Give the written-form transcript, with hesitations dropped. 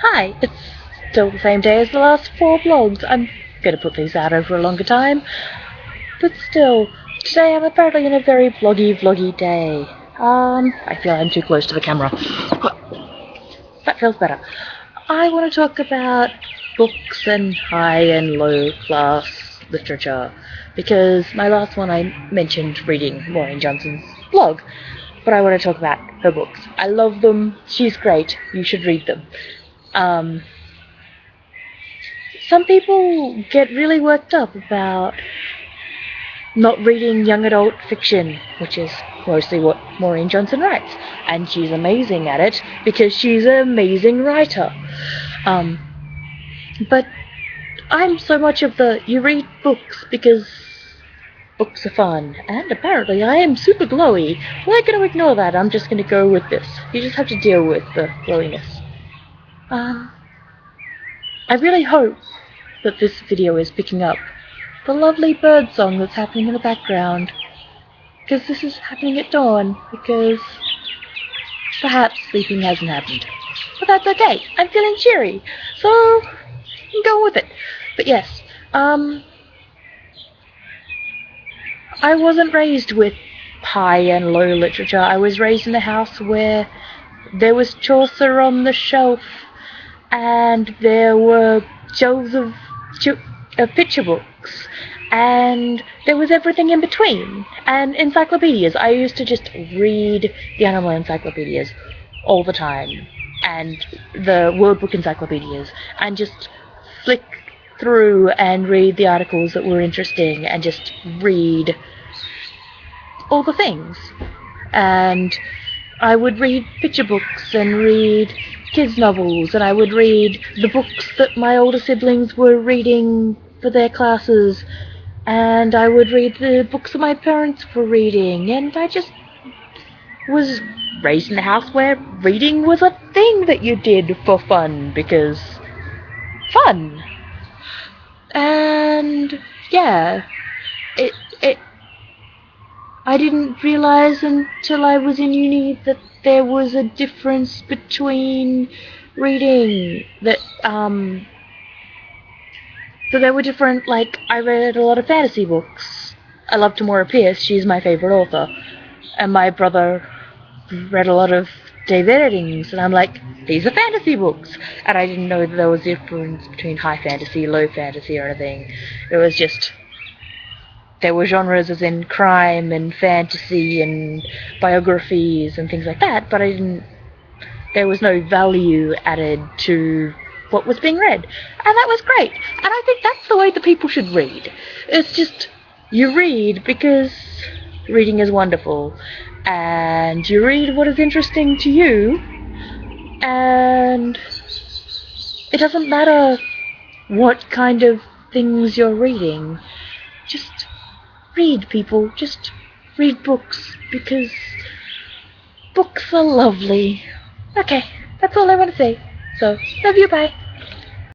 Hi, it's still the same day as the last 4 vlogs. I'm gonna put these out over a longer time, but still, today I'm apparently in a very vloggy day. I feel I'm too close to the camera. That feels better. I want to talk about books and high and low class literature, because my last one I mentioned reading Maureen Johnson's blog, but I want to talk about her books. I love them. She's great. You should read them. Some people get really worked up about not reading young adult fiction, which is mostly what Maureen Johnson writes, and she's amazing at it because she's an amazing writer. But I'm so much of the you read books because books are fun, and apparently I am super glowy. We're going to ignore that. I'm just going to go with this. You just have to deal with the glowiness. I really hope that this video is picking up the lovely bird song that's happening in the background, because this is happening at dawn, because perhaps sleeping hasn't happened. But that's okay. I'm feeling cheery, so I'm going with it. But yes, I wasn't raised with high and low literature. I was raised in a house where there was Chaucer on the shelf, and there were shelves of picture books, and there was everything in between, and encyclopedias. I used to just read the animal encyclopedias all the time, and the word book encyclopedias, and just flick through and read the articles that were interesting, and just read all the things. And I would read picture books and read kids' novels, and I would read the books that my older siblings were reading for their classes, and I would read the books that my parents were reading, and I just was raised in a house where reading was a thing that you did for fun, because fun. And yeah, I didn't realize until I was in uni that there was a difference between reading, that there were different, like, I read a lot of fantasy books. I love Tamora Pierce, she's my favorite author. And my brother read a lot of David Eddings, and I'm like, these are fantasy books. And I didn't know that there was a difference between high fantasy, low fantasy, or anything. It was just, there were genres as in crime and fantasy and biographies and things like that, but there was no value added to what was being read. And that was great. And I think that's the way that people should read. It's just, you read because reading is wonderful. And you read what is interesting to you, and it doesn't matter what kind of things you're reading. Just read, people. Just read books, because books are lovely. Okay, that's all I want to say. So, love you, bye.